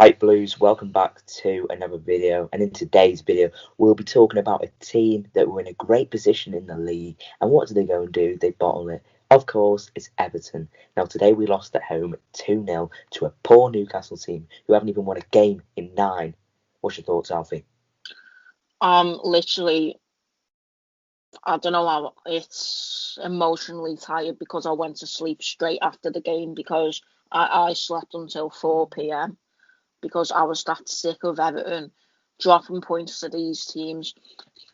Right, Blues, welcome back to another video. And in today's video, we'll be talking about a team that were in a great position in the league. And what do they go and do? They bottle it. Of course, it's Everton. Now, today we lost at home 2-0 to a poor Newcastle team who haven't even won a game in 9. What's your thoughts, Alfie? Literally, I don't know how it's emotionally tired because I went to sleep straight after the game because I slept until 4 p.m. because I was that sick of Everton dropping points to these teams.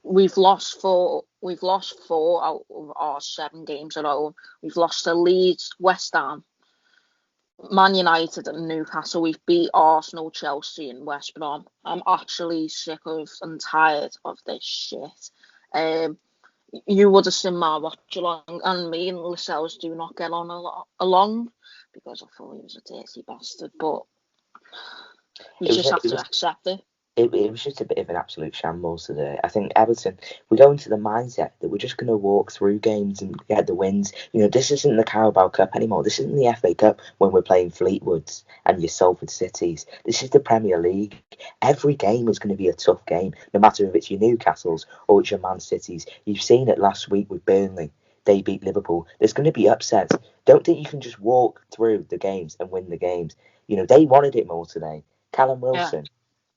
We've lost four out of our 7 games at home. We've lost to Leeds, West Ham, Man United and Newcastle. We've beat Arsenal, Chelsea and West Brom. I'm actually sick of and tired of this shit. You would have seen my watch along, and me and Lascelles do not get on along because I thought he was a dirty bastard, but you just have to accept it. It was just a bit of an absolute shambles today. I think Everton, we go into the mindset that we're just going to walk through games and get the wins. You know, this isn't the Carabao Cup anymore. This isn't the FA Cup when we're playing Fleetwoods and your Salford Cities. This is the Premier League. Every game is going to be a tough game, no matter if it's your Newcastles or it's your Man Cities. You've seen it last week with Burnley. They beat Liverpool. There's going to be upsets. Don't think you can just walk through the games and win the games. You know, they wanted it more today. Callum Wilson. Yeah.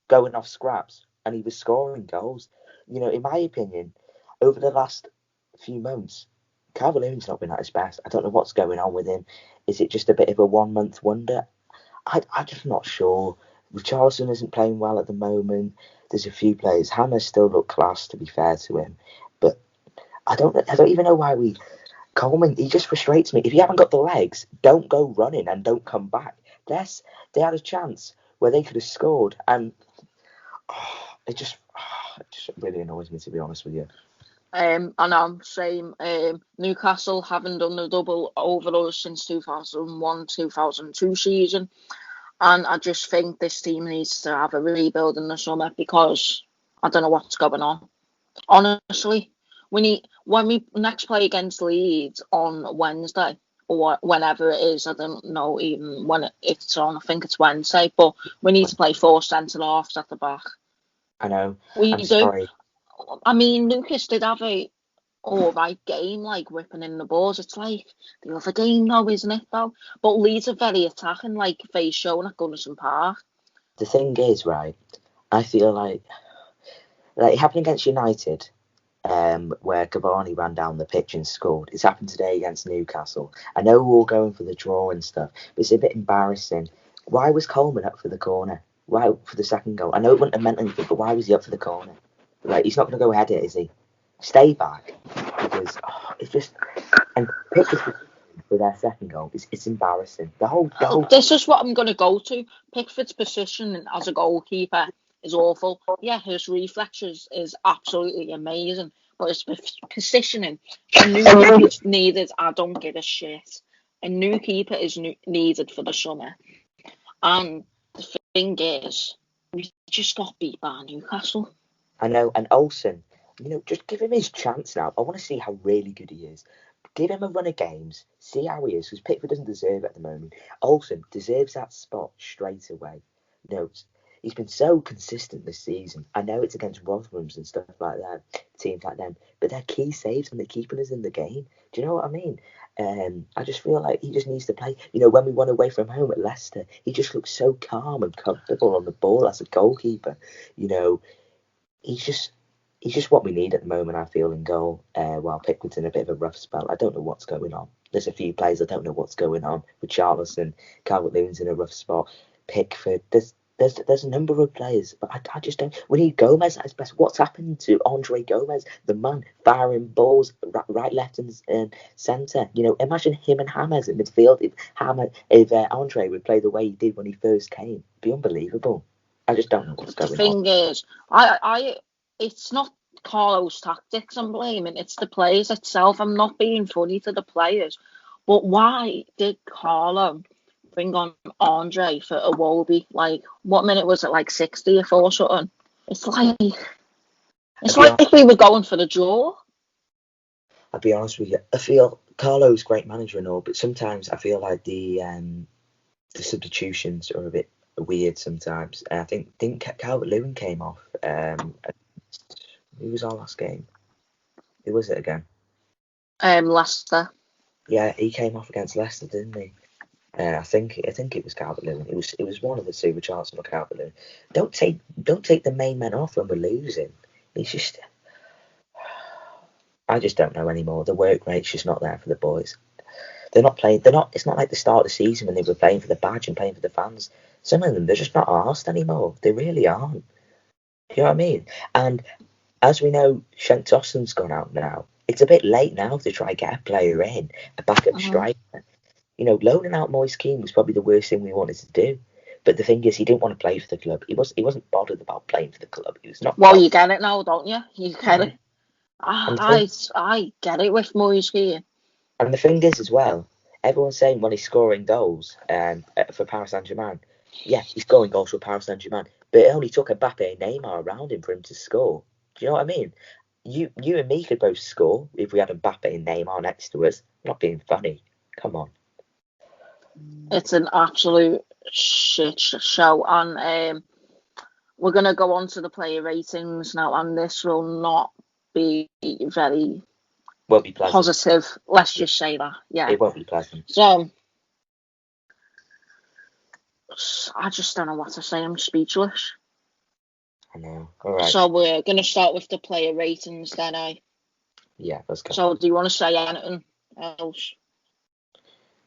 Going off scraps, and he was scoring goals. You know, in my opinion, over the last few months, Calvert-Lewin's not been at his best. I don't know what's going on with him. Is it just a bit of a 1-month wonder? I'm just not sure. Richarlison isn't playing well at the moment. There's a few players. Hammers still look class, to be fair to him, but I don't even know why we. Coleman, he just frustrates me. If you haven't got the legs, don't go running and don't come back. They had a chance where they could have scored, and it just really annoys me, to be honest with you. And I'm same. Newcastle haven't done the double over us since 2001-2002 season, and I just think this team needs to have a rebuild in the summer because I don't know what's going on. Honestly, when we next play against Leeds on Wednesday or whenever it is, I don't know even when it's on. I think it's Wednesday, but we need to play 4 centre halves at the back. I know. We I'm do. sorry. I mean, Lucas did have a alright game, like whipping in the balls. It's like the other game, though, isn't it? Though, but Leeds are very attacking, like Faye shown at Goodison Park. The thing is, right? I feel like it happened against United, where Cavani ran down the pitch and scored. It's happened today against Newcastle. I know we're all going for the draw and stuff, but it's a bit embarrassing. Why was Coleman up for the corner? Why for the second goal? I know it wouldn't have meant anything, but why was he up for the corner? Like, he's not going to go head it, is he? Stay back, because it's just, and Pickford for their second goal. It's embarrassing. The whole. This is what I'm going to go to. Pickford's position as a goalkeeper is awful. Yeah, his reflexes is absolutely amazing, but his positioning, a new keeper is needed. I don't give a shit. A new keeper is needed for the summer, and the thing is, we just got beat by Newcastle. I know, and Olsen, you know, just give him his chance now. I want to see how really good he is. Give him a run of games, see how he is, because Pickford doesn't deserve it at the moment. Olsen deserves that spot straight away. You know, he's been so consistent this season. I know it's against Rotherhams and stuff like that, teams like them, but they're key saves and they're keeping us in the game. Do you know what I mean? I just feel like he just needs to play. You know, when we won away from home at Leicester, he just looks so calm and comfortable on the ball as a goalkeeper. You know, he's just what we need at the moment, I feel, in goal. While Pickford's in a bit of a rough spell. I don't know what's going on. There's a few players I don't know what's going on. With Richarlison, Calvert-Lewin's in a rough spot. Pickford, there's a number of players, but I just don't. We need Gomez at his best. What's happened to Andre Gomez, the man firing balls right, left, and centre? You know, imagine him and Hammers in midfield. If Andre would play the way he did when he first came, it'd be unbelievable. I just don't know what's going on. The thing is, it's not Carlo's tactics I'm blaming, it's the players itself. I'm not being funny to the players, but why did Carlo bring on Andre for Iwobi? Like, what minute was it? Like 60th or something? It's like we were going for the draw. I'll be honest with you. I feel Carlo's a great manager and all, but sometimes I feel like the substitutions are a bit weird sometimes. I think Calvert-Lewin came off. Who was our last game? Who was it again? Leicester. Yeah, he came off against Leicester, didn't he? I think it was Calvert-Lewin. It was one of the two, Richarlison or Calvert-Lewin. Don't take the main men off when we're losing. It's just I just don't know anymore. The work rate's just not there for the boys. They're not playing. They're not. It's not like the start of the season when they were playing for the badge and playing for the fans. Some of them, they're just not arsed anymore. They really aren't. You know what I mean? And as we know, Shank Dawson's gone out now. It's a bit late now to try and get a player in, a backup striker. You know, loaning out Moise Keane was probably the worst thing we wanted to do. But the thing is, he didn't want to play for the club. He wasn't bothered about playing for the club. He was not. Well, you get it now, don't you? You get it. And the thing, I get it with Moise Keane. and the thing is, as well, everyone's saying when he's scoring goals for Paris Saint-Germain, yeah, he's scoring goals for Paris Saint-Germain, but it only took Mbappe and Neymar around him for him to score. Do you know what I mean? You and me could both score if we had Mbappe and Neymar next to us. I'm not being funny. Come on. It's an absolute shit show, and we're gonna go on to the player ratings now, and this will not be very Won't be pleasant. positive. Let's just say that, yeah. It won't be pleasant. So I just don't know what to say. I'm speechless. I know. All right. So we're gonna start with the player ratings, then, Yeah, let's go. So do you want to say anything else?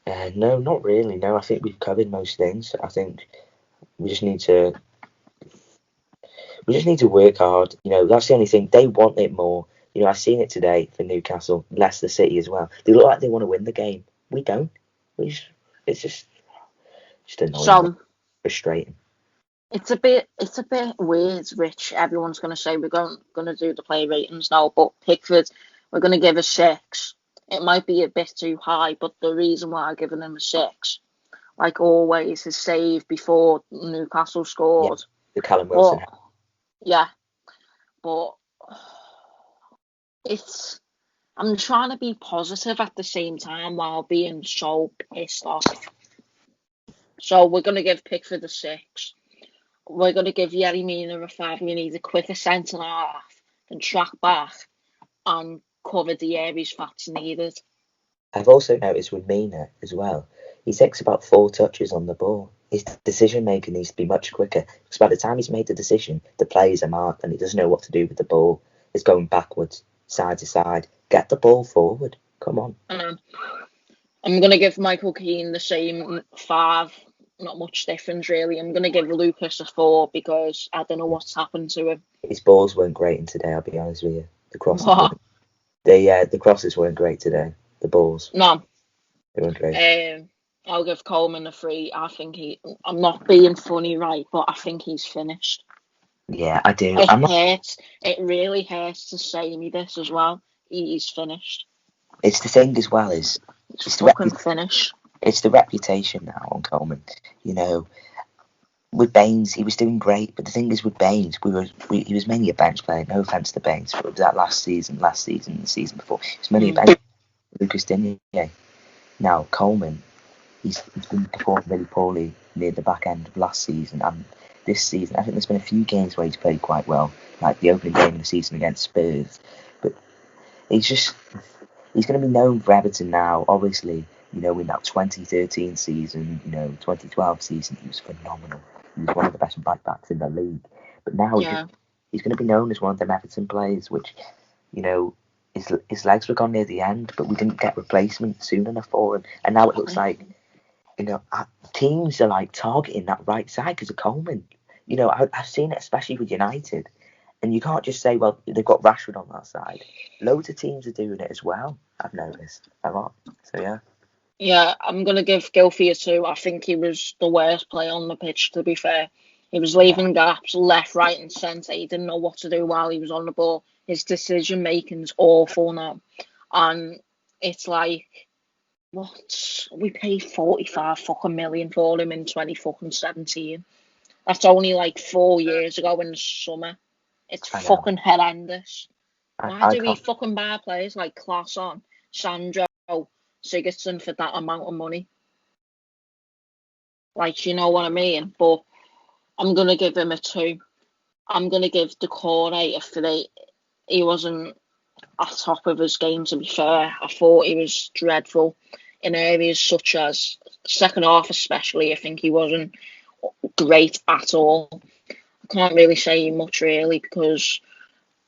No, not really. No, I think we've covered most things. I think we just need to work hard. You know, that's the only thing. They want it more. You know, I've seen it today for Newcastle, Leicester City as well. They look like they want to win the game. We don't. It's just annoying, So frustrating. it's a bit weird, Rich. Everyone's gonna say we're gonna do the player ratings now, but Pickford, we're gonna give a 6. It might be a bit too high, but the reason why I'm giving him a 6, like always, his save before Newcastle scored. Yeah, the Callum Wilson. Yeah, but I'm trying to be positive at the same time while being so pissed off. So we're going to give Pickford a 6. We're going to give Yerry Mina a 5. We need a quicker centre half and track back and cover the areas that's needed. I've also noticed with Mina as well, he takes about 4 touches on the ball. His decision making needs to be much quicker because by the time he's made the decision, the players are marked and he doesn't know what to do with the ball. It's going backwards, side to side. Get the ball forward. Come on. I'm going to give Michael Keane the same 5. Not much difference, really. I'm going to give Lucas a 4 because I don't know what's happened to him. His balls weren't great in today, I'll be honest with you. The crosses the crosses weren't great today. The balls. No. They weren't great. I'll give Coleman a 3. I think I'm not being funny, right, but I think he's finished. Yeah, I do. Hurts. It really hurts to say me this as well. He's finished. It's the thing as well is it's fucking finished. It's the reputation now on Coleman. You know, with Baines, he was doing great, but the thing is with Baines, he was mainly a bench player. No offense to Baines, but it was that last season, the season before, he was mainly a bench. Lucas Digne. Now Coleman, he's been performing really poorly near the back end of last season and this season. I think there's been a few games where he's played quite well, like the opening game of the season against Spurs. But he's going to be known for Everton now. Obviously, you know, in that 2013 season, you know, 2012 season, he was phenomenal. He was one of the best right backs in the league. But now he's going to be known as one of them Everton players, which, you know, his legs were gone near the end, but we didn't get replacement soon enough for him. And now it looks like, you know, teams are like targeting that right side because of Coleman. You know, I've seen it especially with United. And you can't just say, well, they've got Rashford on that side. Loads of teams are doing it as well, I've noticed a lot. So, yeah. Yeah, I'm going to give Gylfi a 2. I think he was the worst player on the pitch, to be fair. He was leaving gaps left, right and centre. He didn't know what to do while he was on the ball. His decision-making's awful now. And it's like, what? We paid 45 fucking million for him in 2017. That's only like 4 years ago in the summer. It's fucking horrendous. Why do we fucking buy players like Klaasson, Sandro, Sigurdsson for that amount of money? Like, you know what I mean? But I'm going to give him a 2. I'm going to give Decore a 3. He wasn't at top of his game, to be fair. I thought he was dreadful in areas such as second half, especially. I think he wasn't great at all. I can't really say much, really, because,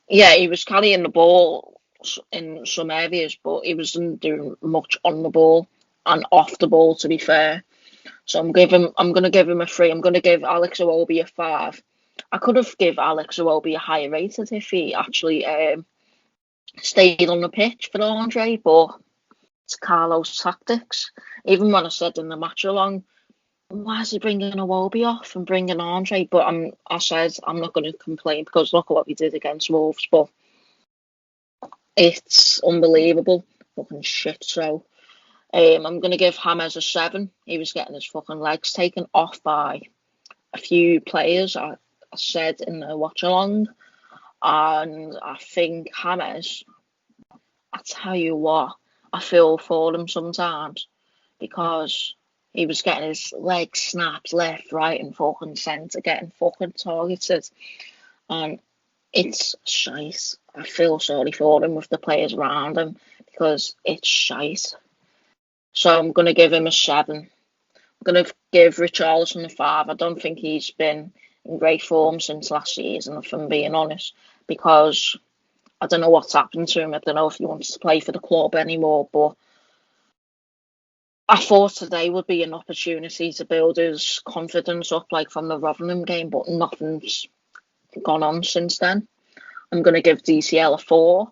yeah, he was carrying the ball in some areas, but he wasn't doing much on the ball and off the ball, to be fair. So I'm going to give him a 3. I'm going to give Alex Iwobi a 5. I could have give Alex Iwobi a higher rated if he actually stayed on the pitch for Andre, but it's Carlo's tactics. Even when I said in the match along, why is he bringing Iwobi off and bringing Andre? But I said I'm not going to complain because look at what he did against Wolves. But it's unbelievable, fucking shit. So I'm going to give James a 7. He was getting his fucking legs taken off by a few players. I said in the watch along, and I think James, I tell you what, I feel for him sometimes because he was getting his legs snapped left, right, and fucking centre, getting fucking targeted. And it's shite. I feel sorry for him with the players around him because it's shite. So I'm going to give him a 7. I'm going to give Richarlison a 5. I don't think he's been in great form since last season, if I'm being honest, because I don't know what's happened to him. I don't know if he wants to play for the club anymore, but I thought today would be an opportunity to build his confidence up, like from the Rotherham game, but nothing's gone on since then. I'm going to give DCL a 4.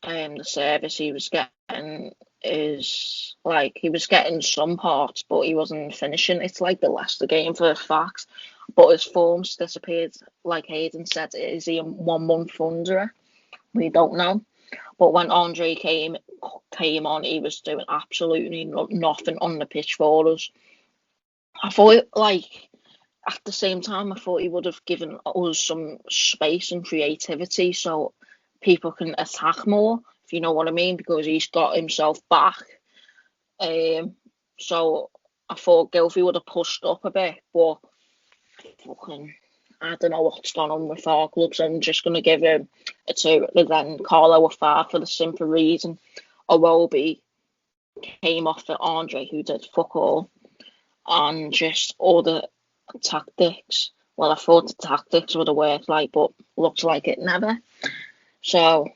The service he was getting is like he was getting some parts, but he wasn't finishing. It's like the Leicester game for a fact, but his form's disappeared. Like Hayden said, is he a 1 month under? We don't know. But when Andre came on, he was doing absolutely nothing on the pitch for us. I thought, like, at the same time, I thought he would have given us some space and creativity so people can attack more, if you know what I mean, because he's got himself back. So I thought Gylfi would have pushed up a bit, but fucking, I don't know what's gone on with our clubs. I'm just going to give him a 2, and then Carlo a 5 for the simple reason Iwobi came off for Andre, who did fuck all, and just all the tactics. Well, I thought the tactics would have worked, like, but looks like it never. So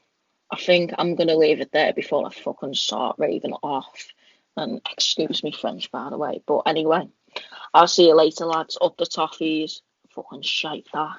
I think I'm going to leave it there before I fucking start raving off. And excuse me French, by the way. But anyway, I'll see you later, lads. Up the toffees. Fucking shite that.